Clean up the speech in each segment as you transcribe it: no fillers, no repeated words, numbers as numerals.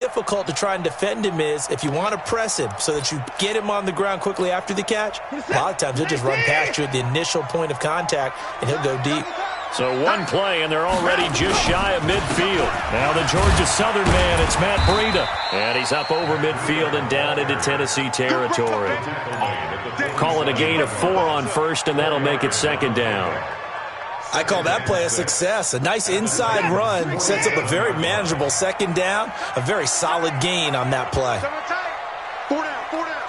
difficult to try and defend him is if you want to press him so that you get him on the ground quickly after the catch, a lot of times he'll just run past you at the initial point of contact, and he'll go deep. So one play, and they're already just shy of midfield. Now the Georgia Southern man, it's Matt Breida. And he's up over midfield and down into Tennessee territory. Call it a gain of 4 on first, and that'll make it second down. I call that play a success. A nice inside run sets up a very manageable second down, a very solid gain on that play. 4 down, 4 down.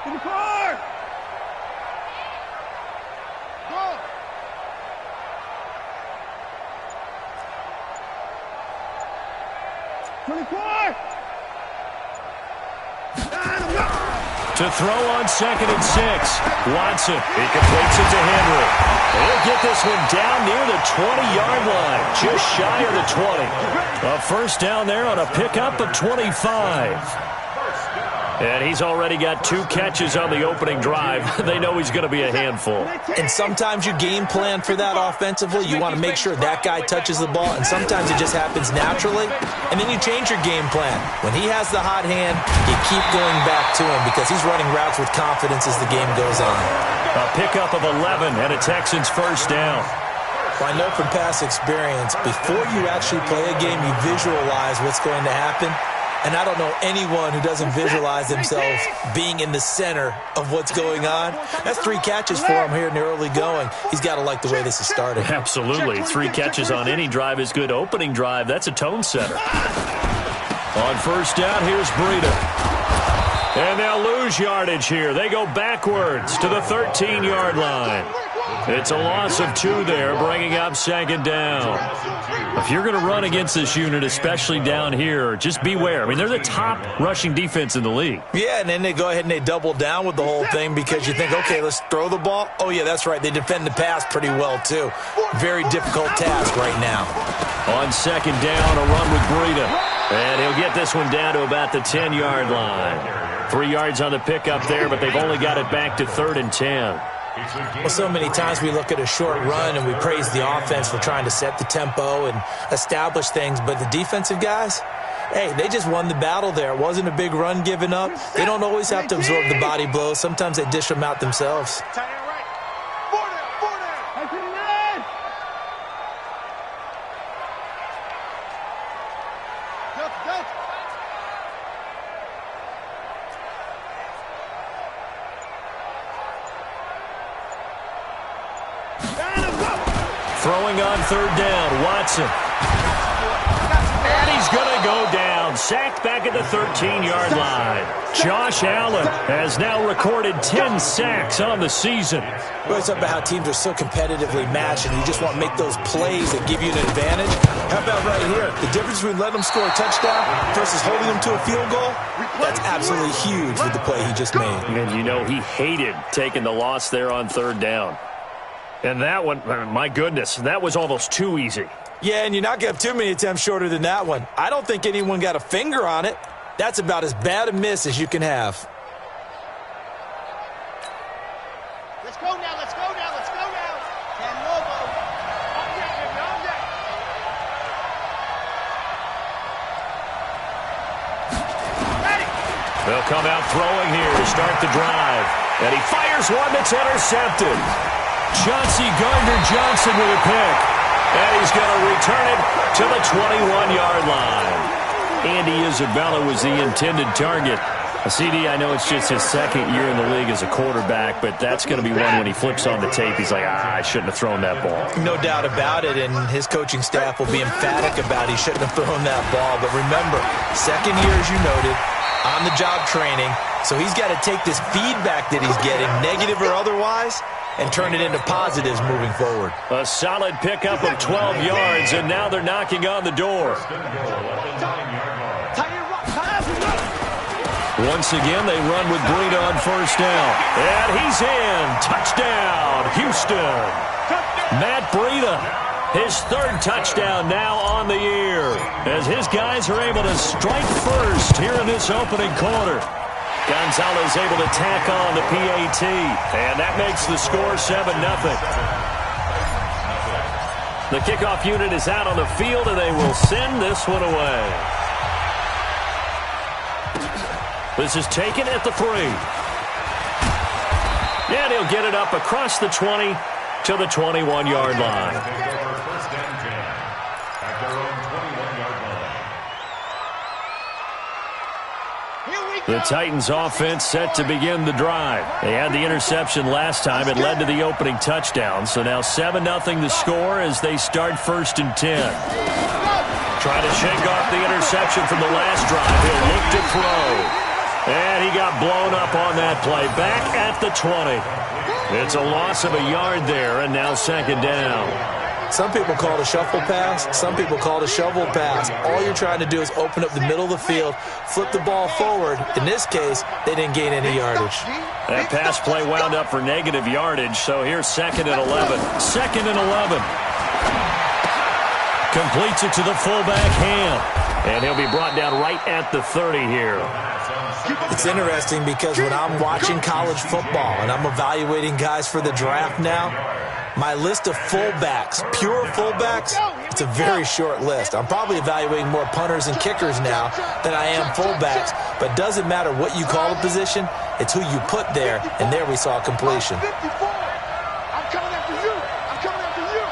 In the car. Go. 24. To throw on 2nd and 6. Watson, he completes it to Henry. He'll get this one down near the 20-yard line, just shy of the 20. A first down there on a pickup of 25. And he's already got 2 catches on the opening drive. They know he's going to be a handful. And sometimes you game plan for that offensively. You want to make sure that guy touches the ball, and sometimes it just happens naturally. And then you change your game plan. When he has the hot hand, you keep going back to him because he's running routes with confidence as the game goes on. A pickup of 11 and a Texans first down. Well, I know from past experience, before you actually play a game, you visualize what's going to happen. And I don't know anyone who doesn't visualize themselves being in the center of what's going on. That's 3 catches for him here in the early going. He's got to like the way this is starting. Absolutely. 3 catches on any drive is good. Opening drive, that's a tone setter. On first down, here's Breida. And they'll lose yardage here. They go backwards to the 13-yard line. It's a loss of 2 there, bringing up second down. If you're going to run against this unit, especially down here, just beware. I mean, they're the top rushing defense in the league. Yeah, and then they go ahead and they double down with the whole thing because you think, okay, let's throw the ball. Oh, yeah, that's right. They defend the pass pretty well, too. Very difficult task right now. On second down, a run with Breida. And he'll get this one down to about the 10-yard line. 3 yards on the pickup there, but they've only got it back to 3rd and 10. Well, so many times we look at a short run and we praise the offense for trying to set the tempo and establish things, but the defensive guys, hey, they just won the battle there. It wasn't a big run given up. They don't always have to absorb the body blows. Sometimes they dish them out themselves. Throwing on 3rd down, Watson. And he's going to go down. Sacked back at the 13-yard line. Josh Allen has now recorded 10 sacks on the season. Well, it's about how teams are so competitively matched, and you just want to make those plays that give you an advantage. How about right here? The difference between letting them score a touchdown versus holding them to a field goal, that's absolutely huge with the play he just made. And you know he hated taking the loss there on 3rd down. And that one, my goodness, that was almost too easy. Yeah, and you're not going to have too many attempts shorter than that one. I don't think anyone got a finger on it. That's about as bad a miss as you can have. Let's go now, let's go now, let's go now. Can Lobo. They'll come out throwing here to start the drive. And he fires one that's intercepted. Chauncey Gardner-Johnson with a pick. And he's going to return it to the 21-yard line. Andy Isabella was the intended target. CD, I know it's just his 2nd year in the league as a quarterback, but that's going to be one when he flips on the tape. He's like, I shouldn't have thrown that ball. No doubt about it, and his coaching staff will be emphatic about he shouldn't have thrown that ball. But remember, 2nd year, as you noted, on-the-job training, so he's got to take this feedback that he's getting, negative or otherwise, and turn it into positives moving forward. A solid pickup of 12 yards, and now they're knocking on the door. Once again, they run with Breida on first down. And he's in. Touchdown, Houston. Matt Breida, his 3rd touchdown now on the year, as his guys are able to strike first here in this opening quarter. Gonzalez able to tack on the PAT, and that makes the score 7-0. The kickoff unit is out on the field, and they will send this one away. This is taken at the 3. And he'll get it up across the 20 to the 21-yard line. The Titans offense set to begin the drive. They had the interception last time. It led to the opening touchdown. So now 7-0 the score as they start 1st and 10. Trying to shake off the interception from the last drive. He'll look to throw. And he got blown up on that play. Back at the 20. It's a loss of a yard there, and now 2nd down. Some people call it a shuffle pass. Some people call it a shovel pass. All you're trying to do is open up the middle of the field, flip the ball forward. In this case, they didn't gain any yardage. That pass play wound up for negative yardage, so here's 2nd and 11. 2nd and 11. Completes it to the fullback, Ham. And he'll be brought down right at the 30 here. It's interesting because when I'm watching college football and I'm evaluating guys for the draft now, my list of fullbacks, pure fullbacks, it's a very short list. I'm probably evaluating more punters and kickers now than I am fullbacks. But it doesn't matter what you call a position, it's who you put there, and there we saw completion. I'm coming after you. I'm coming after you.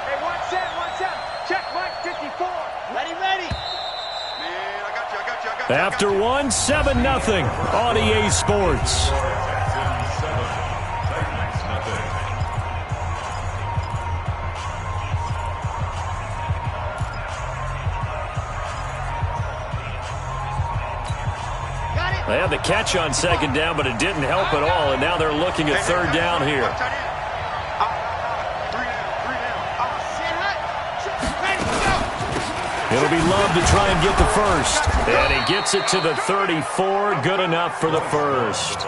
Hey, 1-7. Check Mike 54. Ready. Man, I got you. After 1, 7-0 on EA Sports. They had the catch on 2nd down, but it didn't help at all, and now they're looking at 3rd down here. It'll be Love to try and get the first. And he gets it to the 34. Good enough for the first.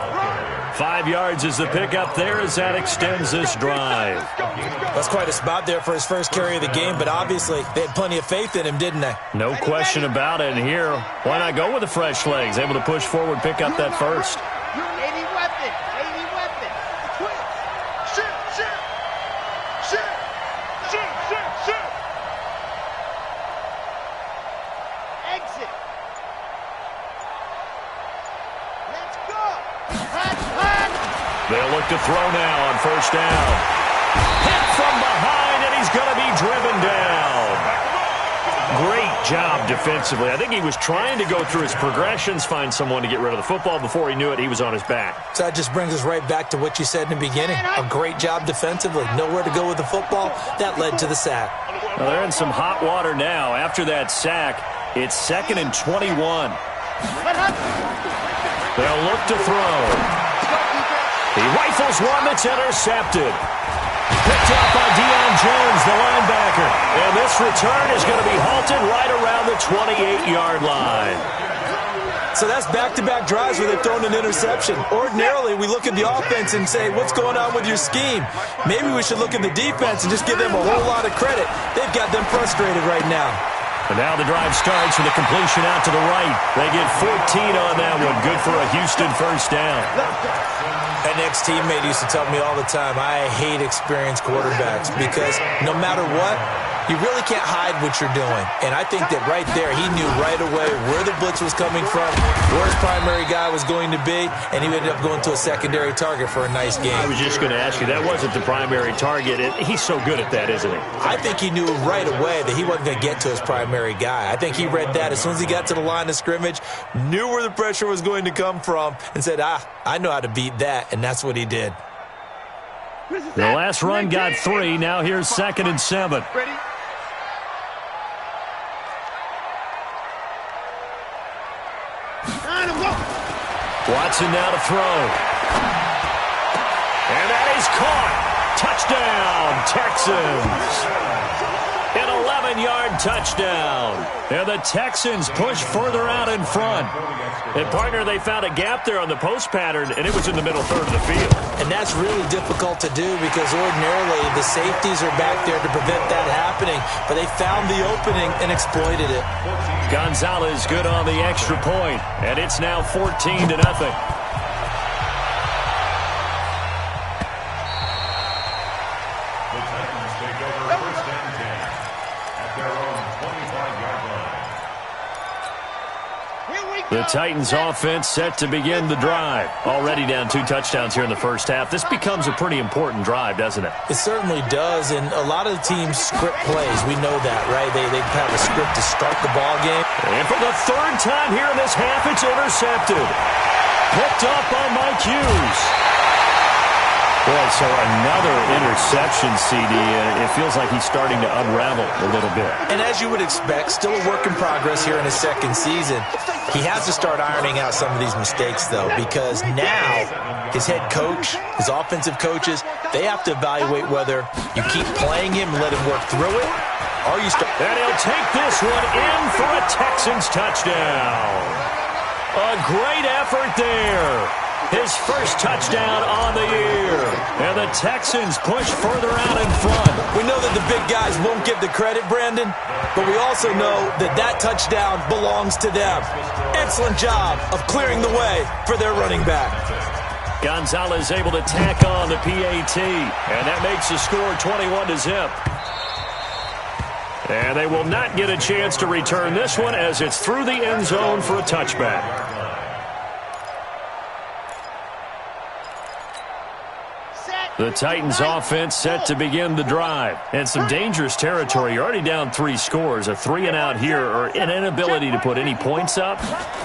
5 yards is the pickup there as that extends this drive. That's quite a spot there for his first carry of the game, but obviously they had plenty of faith in him, didn't they? No question about it. And here, why not go with the fresh legs? Able to push forward, pick up that first. 80 weapon. Shoot. Exit. Let's go. They'll look to throw now on 1st down. Hit from behind, and he's going to be driven down. Great job defensively. I think he was trying to go through his progressions, find someone to get rid of the football. Before he knew it, he was on his back. So that just brings us right back to what you said in the beginning. A great job defensively. Nowhere to go with the football. That led to the sack. Well, they're in some hot water now. After that sack, it's 2nd and 21. They'll look to throw. He rifles one that's intercepted. Picked up by Deion Jones, the linebacker. And this return is going to be halted right around the 28-yard line. So that's back-to-back drives where they've thrown an interception. Ordinarily, we look at the offense and say, what's going on with your scheme? Maybe we should look at the defense and just give them a whole lot of credit. They've got them frustrated right now. And now the drive starts with a completion out to the right. They get 14 on that one. Good for a Houston first down. An ex-teammate used to tell me all the time, I hate experienced quarterbacks because no matter what, you really can't hide what you're doing. And I think that right there, he knew right away where the blitz was coming from, where his primary guy was going to be, and he ended up going to a secondary target for a nice game. I was just going to ask you, that wasn't the primary target. He's so good at that, isn't he? I think he knew right away that he wasn't going to get to his primary guy. I think he read that as soon as he got to the line of scrimmage, knew where the pressure was going to come from, and said, I know how to beat that, and that's what he did. The last run got 3. Now here's 2nd and 7. Ready? Watson now to throw. And that is caught. Touchdown, Texans. An 11-yard touchdown. And the Texans push further out in front. And, partner, they found a gap there on the post pattern, and it was in the middle third of the field. And that's really difficult to do because ordinarily the safeties are back there to prevent that happening. But they found the opening and exploited it. Gonzalez good on the extra point, and it's now 14-0. The Titans offense set to begin the drive. Already down 2 touchdowns here in the first half. This becomes a pretty important drive, doesn't it? It certainly does, and a lot of the teams script plays. We know that, right? They have a script to start the ball game. And for the 3rd time here in this half, it's intercepted. Picked up by Mike Hughes. Boy, so another interception, CD, and it feels like he's starting to unravel a little bit. And as you would expect, still a work in progress here in his 2nd season. He has to start ironing out some of these mistakes, though, because now his head coach, his offensive coaches, they have to evaluate whether you keep playing him and let him work through it, or you start. And he'll take this one in for a Texans touchdown. A great effort there. His first touchdown on the year. And the Texans push further out in front. We know that the big guys won't get the credit, Brandon, but we also know that that touchdown belongs to them. Excellent job of clearing the way for their running back. Gonzalez able to tack on the PAT, and that makes the score 21-0. And they will not get a chance to return this one as it's through the end zone for a touchback. The Titans offense set to begin the drive. And some dangerous territory. You're already down 3 scores. A 3-and-out here or an inability to put any points up.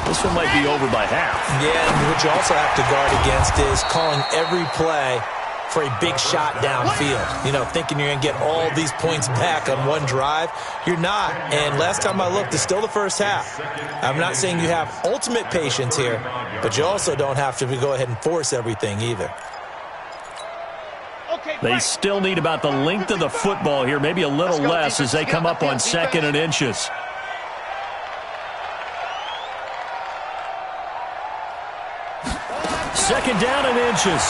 This one might be over by half. Yeah, and what you also have to guard against is calling every play for a big shot downfield. You know, thinking you're going to get all these points back on one drive. You're not. And last time I looked, it's still the first half. I'm not saying you have ultimate patience here, but you also don't have to go ahead and force everything either. They still need about the length of the football here, maybe a little less as they come up on 2nd and inches. Second down and inches.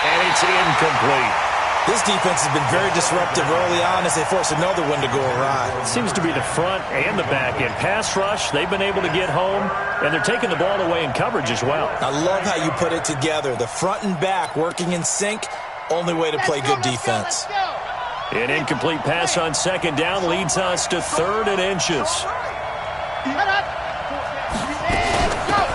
And it's incomplete. This defense has been very disruptive early on as they force another one to go awry. Seems to be the front and the back end. Pass rush, they've been able to get home, and they're taking the ball away in coverage as well. I love how you put it together. The front and back working in sync, only way to play good defense. An incomplete pass on 2nd down leads us to 3rd and inches.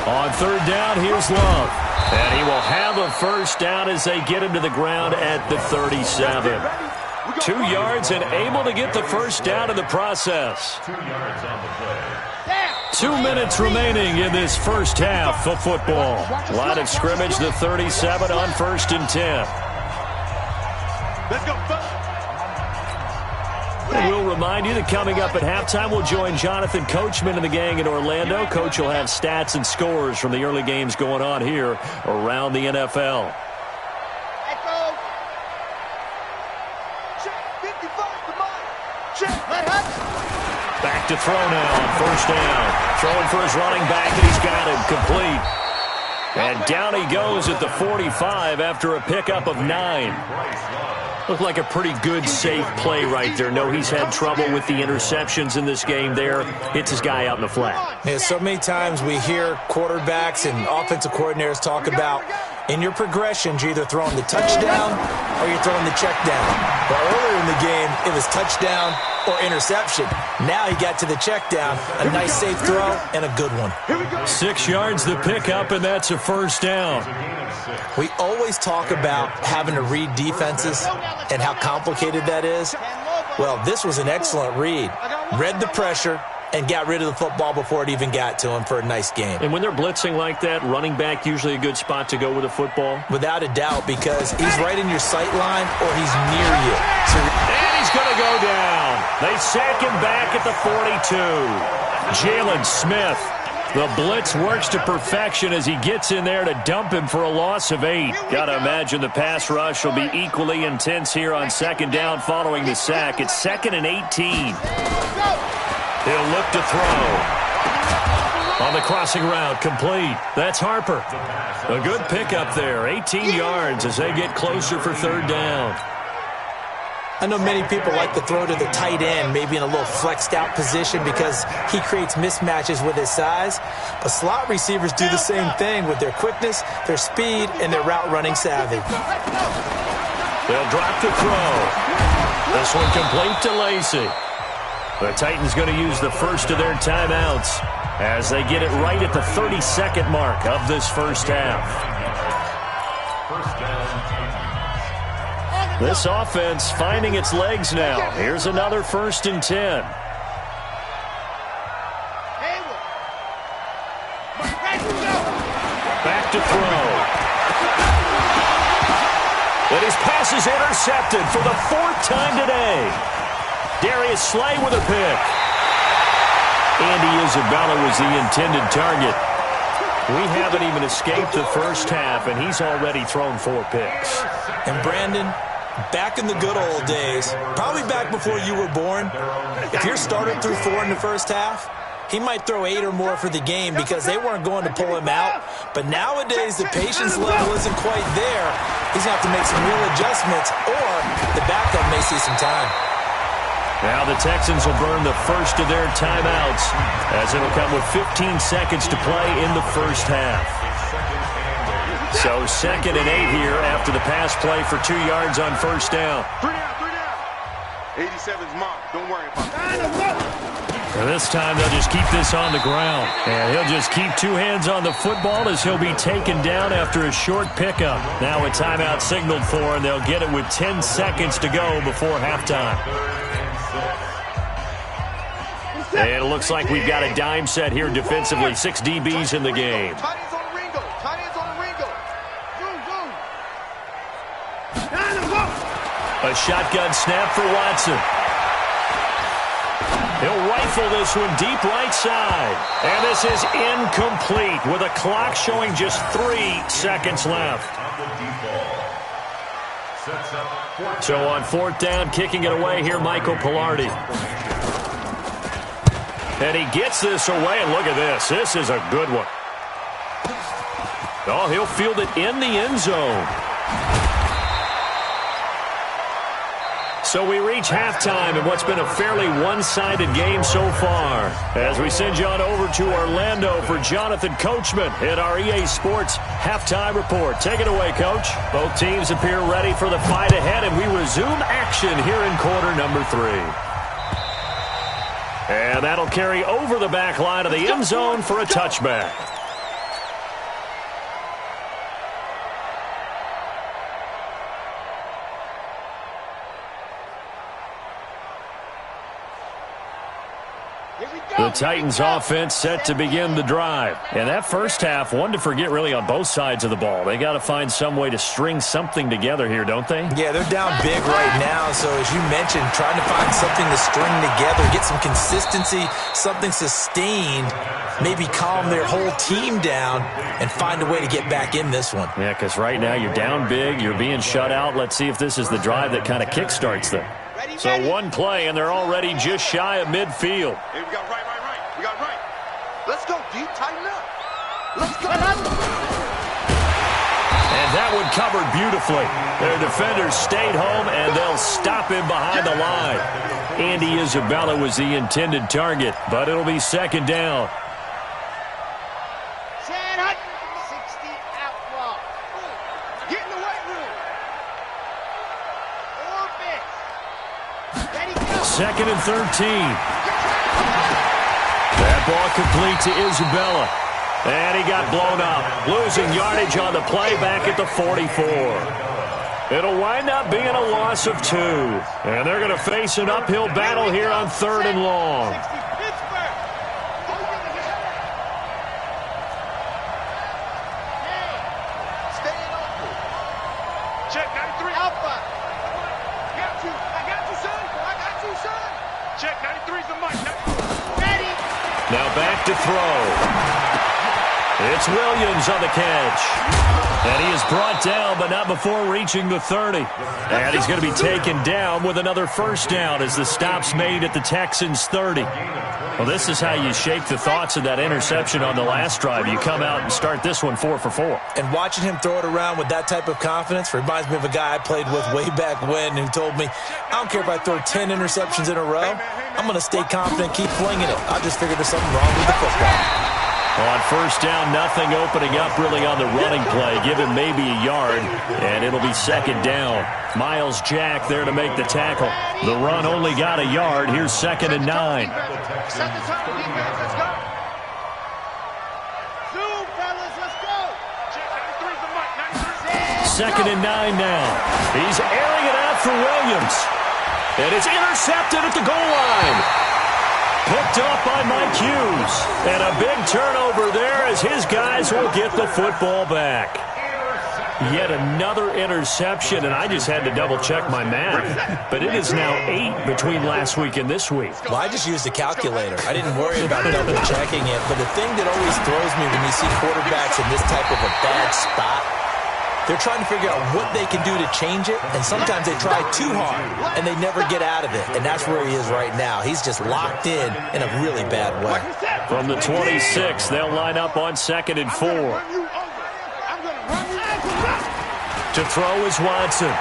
On 3rd down, here's Love. And he will have a first down as they get him to the ground at the 37. 2 yards and able to get the first down in the process. 2 minutes remaining in this first half of football. Line of scrimmage, the 37 on 1st and 10. Let's go. And we'll remind you that coming up at halftime, we'll join Jonathan Coachman and the gang in Orlando. Coach will have stats and scores from the early games going on here around the NFL. Back to throw now on 1st down. Throwing for his running back, and he's got him complete. And down he goes at the 45 after a pickup of 9. Looked like a pretty good, safe play right there. No, he's had trouble with the interceptions in this game there. Hits his guy out in the flat. Yeah, so many times we hear quarterbacks and offensive coordinators talk about in your progressions, you're either throwing the touchdown or you're throwing the check down. But earlier in the game, it was touchdown or interception. Now he got to the check down, a nice safe throw, and a good one. 6 yards the pickup, and that's a first down. We always talk about having to read defenses and how complicated that is. Well, this was an excellent read. Read the pressure and got rid of the football before it even got to him for a nice game. And when they're blitzing like that, running back usually a good spot to go with a football? Without a doubt, because he's right in your sight line or he's near you. And he's going to go down. They sack him back at the 42. Jalen Smith. The blitz works to perfection as he gets in there to dump him for a loss of 8. Got to imagine the pass rush will be equally intense here on 2nd down following the sack. It's 2nd and 18. He'll look to throw. On the crossing route, complete. That's Harper. A good pickup there. 18 yards as they get closer for 3rd down. I know many people like to throw to the tight end, maybe in a little flexed out position because he creates mismatches with his size. But slot receivers do the same thing with their quickness, their speed, and their route running savvy. They'll drop to throw. This one complete to Lacy. The Titans going to use the first of their timeouts as they get it right at the 30-second mark of this first half. This offense finding its legs now. Here's another 1st and 10. Back to throw. And his pass is intercepted for the 4th time today. Darius Slay with a pick. Andy Isabella was the intended target. We haven't even escaped the first half, and he's already thrown 4 picks. And Brandon, back in the good old days, probably back before you were born, if your starter threw 4 in the first half, he might throw 8 or more for the game because they weren't going to pull him out. But nowadays, the patience level isn't quite there. He's going to have to make some real adjustments, or the backup may see some time. Now the Texans will burn the first of their timeouts as it'll come with 15 seconds to play in the first half. So 2nd and 8 here after the pass play for 2 yards on first down. 3 down. 87's mark. Don't worry about it. And this time they'll just keep this on the ground. And he'll just keep 2 hands on the football as he'll be taken down after a short pickup. Now a timeout signaled for, and they'll get it with 10 seconds to go before halftime. And it looks like we've got a dime set here defensively. 6 DBs in the game. Tight ends on the Ringo. Tight ends on the Ringo. A shotgun snap for Watson. He'll rifle this one deep right side. And this is incomplete with a clock showing just 3 seconds left. So on 4th down, kicking it away here, Michael Palardy. And he gets this away, and look at this. This is a good one. Oh, he'll field it in the end zone. So we reach halftime in what's been a fairly one-sided game so far. As we send you on over to Orlando for Jonathan Coachman in our EA Sports Halftime Report. Take it away, Coach. Both teams appear ready for the fight ahead, and we resume action here in quarter number 3. And that'll carry over the back line of the end zone for a touchback. The Titans offense set to begin the drive. And that first half, one to forget really on both sides of the ball. They got to find some way to string something together here, don't they? Yeah, they're down big right now. So as you mentioned, trying to find something to string together, get some consistency, something sustained, maybe calm their whole team down and find a way to get back in this one. Yeah, because right now you're down big, you're being shut out. Let's see if this is the drive that kind of kickstarts them. So one play, and they're already just shy of midfield. Hey, we got right. We got right. Let's go, D. Tighten up. Let's go. And that one covered beautifully. Their defenders stayed home, and they'll stop him behind the line. Andy Isabella was the intended target, but it'll be 2nd down. Chad Hutton, 60 outlaw. Get in the weight room. 4 bits. Ready, go. 2nd and 13. That ball complete to Isabella. And he got blown up. Losing yardage on the play back at the 44. It'll wind up being a loss of 2. And they're going to face an uphill battle here on 3rd and long. Check 93 Alpha. I got you, son. I got you, son. Check 93's the mic. Ready. Now back to throw. It's Williams on the catch. And he is brought down, but not before reaching the 30. And he's going to be taken down with another first down as the stop's made at the Texans' 30. Well, this is how you shake the thoughts of that interception on the last drive. You come out and start this one 4 for 4. And watching him throw it around with that type of confidence reminds me of a guy I played with way back when who told me, I don't care if I throw 10 interceptions in a row. I'm going to stay confident, keep flinging it. I just figured there's something wrong with the football. On first down, nothing opening up really on the running play. Give him maybe a yard, and it'll be second down. Miles Jack there to make the tackle. The run only got a yard. Here's 2nd and 9. Second and 9 now. He's airing it out for Williams. And it's intercepted at the goal line. Picked off by Mike Hughes. And a big turnover there as his guys will get the football back. Yet another interception, and I just had to double-check my math. But it is now 8 between last week and this week. Well, I just used a calculator. I didn't worry about double-checking it. But the thing that always throws me when you see quarterbacks in this type of a bad spot, they're trying to figure out what they can do to change it, and sometimes they try too hard, and they never get out of it. And that's where he is right now. He's just locked in a really bad way. From the 26, they'll line up on 2nd and 4. To throw is Watson.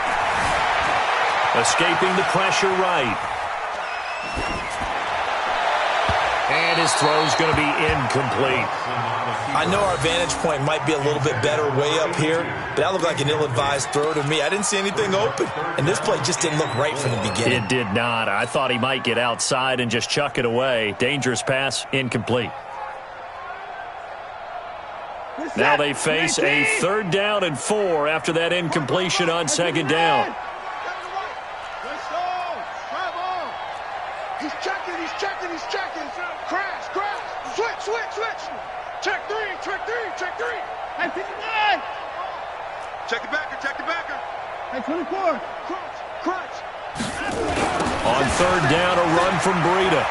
Escaping the pressure right. And his throw's going to be incomplete. I know our vantage point might be a little bit better way up here, but that looked like an ill-advised throw to me. I didn't see anything open, and this play just didn't look right from the beginning. It did not. I thought he might get outside and just chuck it away. Dangerous pass, incomplete. Now they face a 3rd down and 4 after that incompletion on 2nd down. He's checking. Crash. Switch. Check three. Hey, 59. Check the backer. Hey, 24. Crunch. On 3rd down, a run from Breida.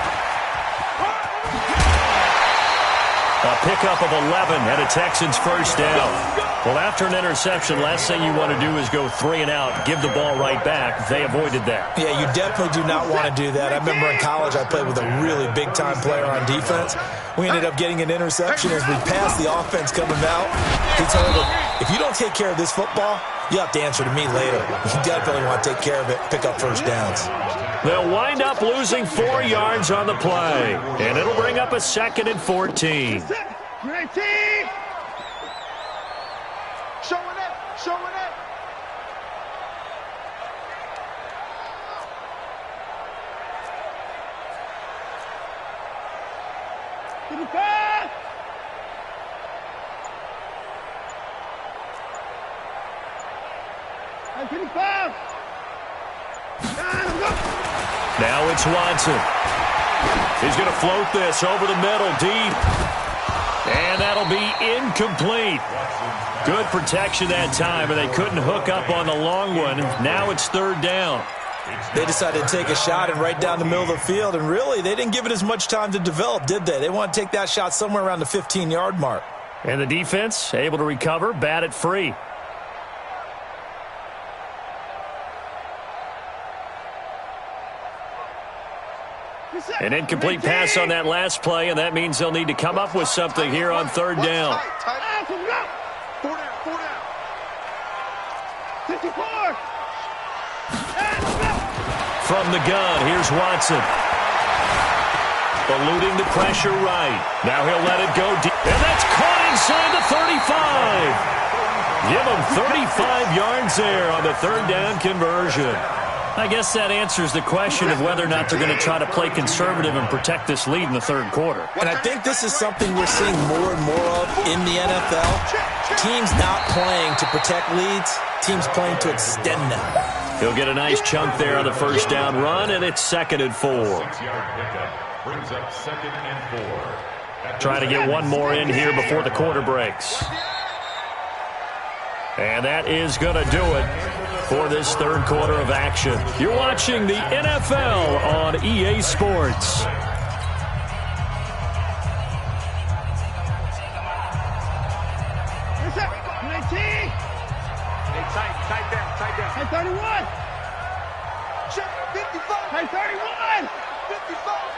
A pickup of 11 and a Texans first down. Well, after an interception, last thing you want to do is go 3 and out, give the ball right back. They avoided that. Yeah, you definitely do not want to do that. I remember in college I played with a really big-time player on defense. We ended up getting an interception as we passed the offense coming out. He told him, if you don't take care of this football, you have to answer to me later. You definitely want to take care of it, pick up first downs. They'll wind up losing 4 yards on the play, and it'll bring up a 2nd and 14. Showing it. To the pass. Now it's Watson. He's going to float this over the middle, deep. And that'll be incomplete. Good protection that time, and they couldn't hook up on the long one. Now it's 3rd down. They decided to take a shot and right down the middle of the field, and really, they didn't give it as much time to develop, did they? They want to take that shot somewhere around the 15-yard mark. And the defense able to recover, bat it free. An incomplete pass on that last play, and that means they'll need to come up with something here on 3rd down. 4 down. 54. From the gun, here's Watson. Eluding the pressure right. Now he'll let it go deep. And that's caught inside the 35. Give him 35 yards there on the 3rd down conversion. I guess that answers the question of whether or not they're going to try to play conservative and protect this lead in the 3rd quarter. And I think this is something we're seeing more and more of in the NFL. Teams not playing to protect leads, teams playing to extend them. He'll get a nice chunk there on the first down run, and it's 2nd and 4. Brings up 2nd and 4. Trying to get one more in here before the quarter breaks. And that is going to do it for this 3rd quarter of action. You're watching the NFL on EA Sports. Tight down. Hey, 31. Check 55. Hey, 31. 55.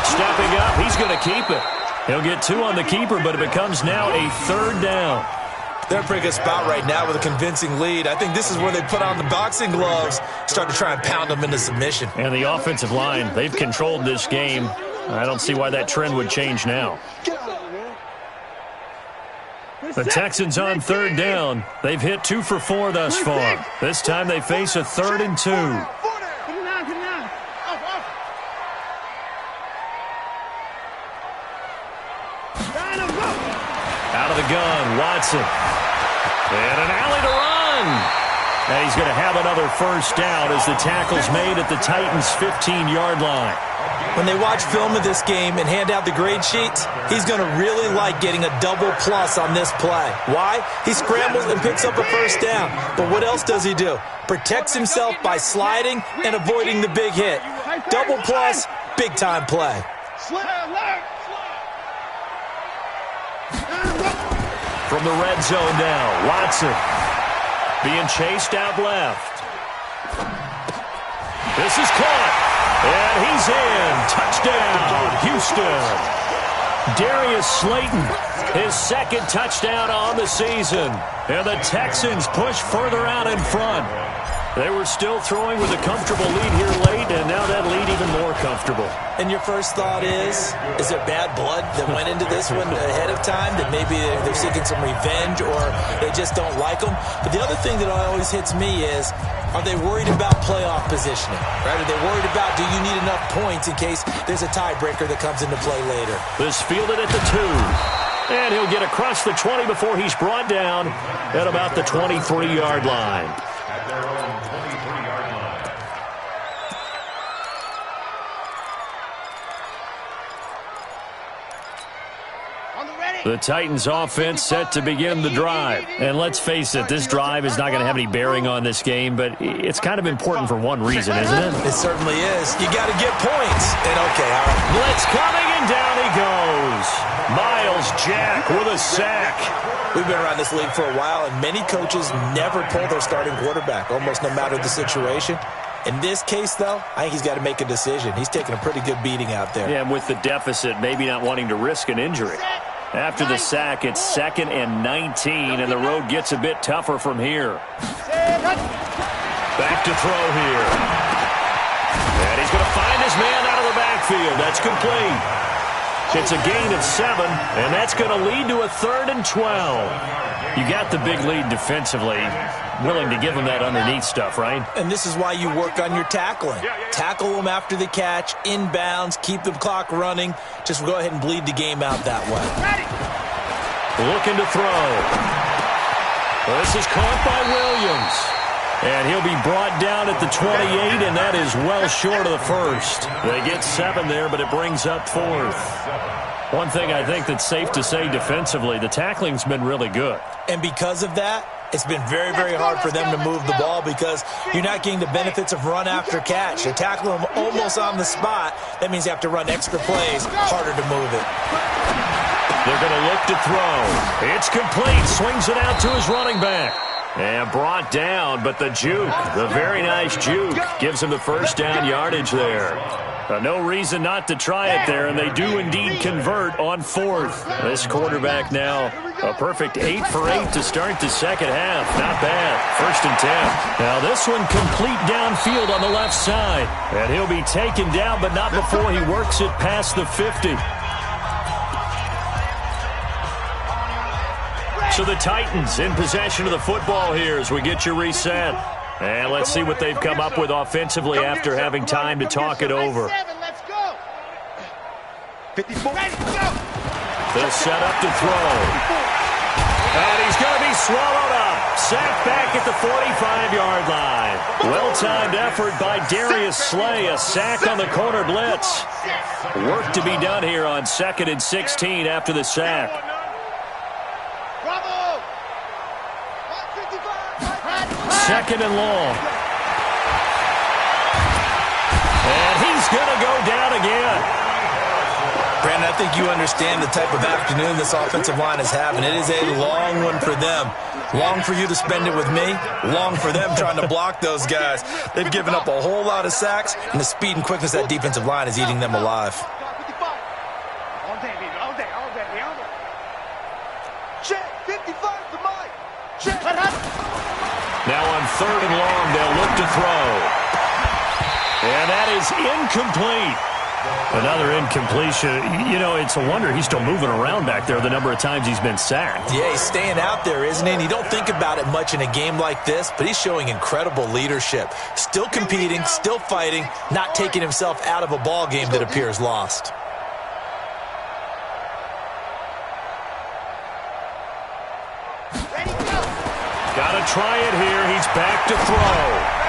Stepping up, he's going to keep it. He'll get 2 on the keeper, but it becomes now a 3rd down. They're in a pretty good spot right now with a convincing lead. I think this is where they put on the boxing gloves, start to try and pound them into submission. And the offensive line, they've controlled this game I don't see why that trend would change now. The Texans on third down. They've hit 2 for 4 thus far. This time they face a 3rd and 2. Out of the gun, Watson. And an alley to run. And he's going to have another first down as the tackle's made at the Titans' 15-yard line. When they watch film of this game and hand out the grade sheets, he's going to really like getting a double plus on this play. Why? He scrambles and picks up a first down. But what else does he do? Protects himself by sliding and avoiding the big hit. Double plus, big-time play. From the red zone now, Watson being chased out left. This is caught, and he's in. Touchdown, Houston. Darius Slayton, his 2nd touchdown on the season. And the Texans push further out in front. They were still throwing with a comfortable lead here late, and now that lead even more comfortable. And your first thought is there bad blood that went into this one ahead of time, that maybe they're seeking some revenge or they just don't like them? But the other thing that always hits me is, are they worried about playoff positioning? Right? Are they worried about, do you need enough points in case there's a tiebreaker that comes into play later? This fielded at the 2. And he'll get across the 20 before he's brought down at about the 23-yard line. At their own 23-yard line. The Titans offense set to begin the drive. And let's face it, this drive is not going to have any bearing on this game, but it's kind of important for one reason, isn't it? It certainly is. You got to get points. And okay, all right. Blitz coming, and down he goes. Miles Jack with a sack. We've been around this league for a while, and many coaches never pull their starting quarterback, almost no matter the situation. In this case, though, I think he's got to make a decision. He's taking a pretty good beating out there. Yeah, and with the deficit, maybe not wanting to risk an injury. After the sack, it's 2nd and 19, and the road gets a bit tougher from here. Back to throw here. And he's going to find his man out of the backfield. That's complete. It's a gain of 7, and that's going to lead to a 3rd and 12. You got the big lead defensively. Willing to give him that underneath stuff, right? And this is why you work on your tackling. Tackle them after the catch, inbounds, keep the clock running. Just go ahead and bleed the game out that way. Looking to throw. This is caught by Williams. And he'll be brought down at the 28, and that is well short of the first. They get 7 there, but it brings up 4th. One thing I think that's safe to say defensively, the tackling's been really good. And because of that, it's been very, very hard for them to move the ball because you're not getting the benefits of run after catch. You're tackling them almost on the spot. That means you have to run extra plays, harder to move it. They're going to look to throw. It's complete. Swings it out to his running back. And brought down, but the juke, the very nice juke, gives him the first down yardage there. No reason not to try it there, and they do indeed convert on 4th. This quarterback now a perfect 8 for 8 to start the second half. Not bad. 1st and 10. Now this one complete downfield on the left side. And he'll be taken down, but not before he works it past the 50. So the Titans in possession of the football here as we get you reset. And let's see what they've come up with offensively after having time to talk it over. They'll set up to throw. And he's going to be swallowed up. Sacked back at the 45-yard line. Well-timed effort by Darius Slay. A sack on the corner blitz. Work to be done here on 2nd and 16 after the sack. Second and long. And he's going to go down again. Brandon, I think you understand the type of afternoon this offensive line is having. It is a long one for them. Long for you to spend it with me. Long for them trying to block those guys. They've given up a whole lot of sacks, and the speed and quickness of that defensive line is eating them alive. All day, baby. All day. Check. 55 to Mike. Check. Now on 3rd and long, they'll look to throw. And that is incomplete. Another incompletion. You know, it's a wonder he's still moving around back there the number of times he's been sacked. Yeah, he's staying out there, isn't he? And you don't think about it much in a game like this, but he's showing incredible leadership. Still competing, still fighting, not taking himself out of a ball game that appears lost. Got to try it here. He's back to throw.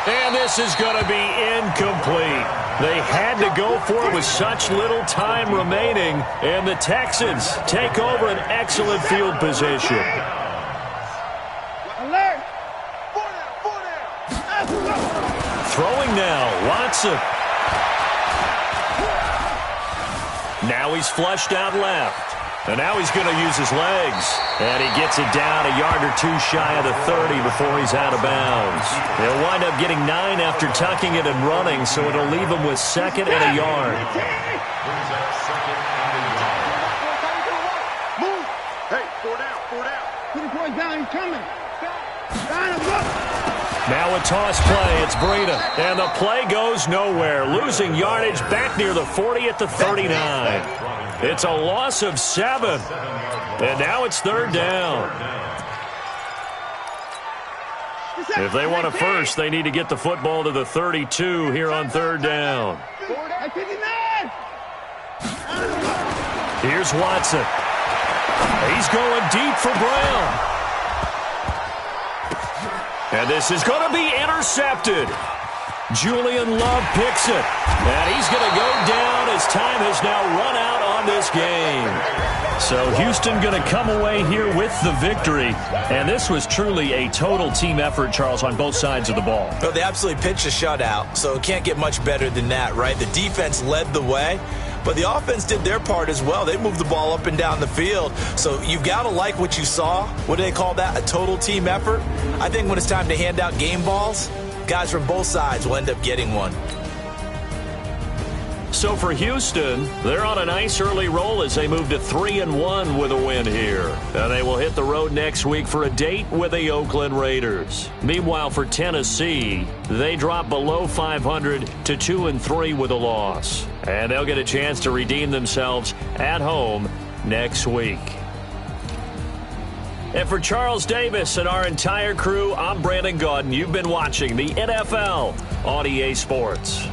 And this is going to be incomplete. They had to go for it with such little time remaining, and the Texans take over an excellent field position. Alert! Throwing now, Watson. Now he's flushed out left. And now he's going to use his legs. And he gets it down a yard or two shy of the 30 before he's out of bounds. He'll wind up getting 9 after tucking it and running, so it'll leave him with second and a yard. Move! Hey, 4 down, 4 down. Put the boys down, he's coming. Line him up. Now a toss play. It's Breida. And the play goes nowhere. Losing yardage back near the 40 at the 39. It's a loss of 7. And now it's 3rd down. If they want a first, they need to get the football to the 32 here on 3rd down. Here's Watson. He's going deep for Brown. And this is going to be intercepted. Julian Love picks it. And he's going to go down as time has now run out on this game. So Houston going to come away here with the victory. And this was truly a total team effort, Charles, on both sides of the ball. Well, they absolutely pitched a shutout, so it can't get much better than that, right? The defense led the way, but the offense did their part as well. They moved the ball up and down the field. So you've got to like what you saw. What do they call that? A total team effort? I think when it's time to hand out game balls, guys from both sides will end up getting one. So for Houston, they're on a nice early roll as they move to 3-1 with a win here. And they will hit the road next week for a date with the Oakland Raiders. Meanwhile, for Tennessee, they drop below 500 to 2-3 with a loss. And they'll get a chance to redeem themselves at home next week. And for Charles Davis and our entire crew, I'm Brandon Gaudin. You've been watching the NFL on EA Sports.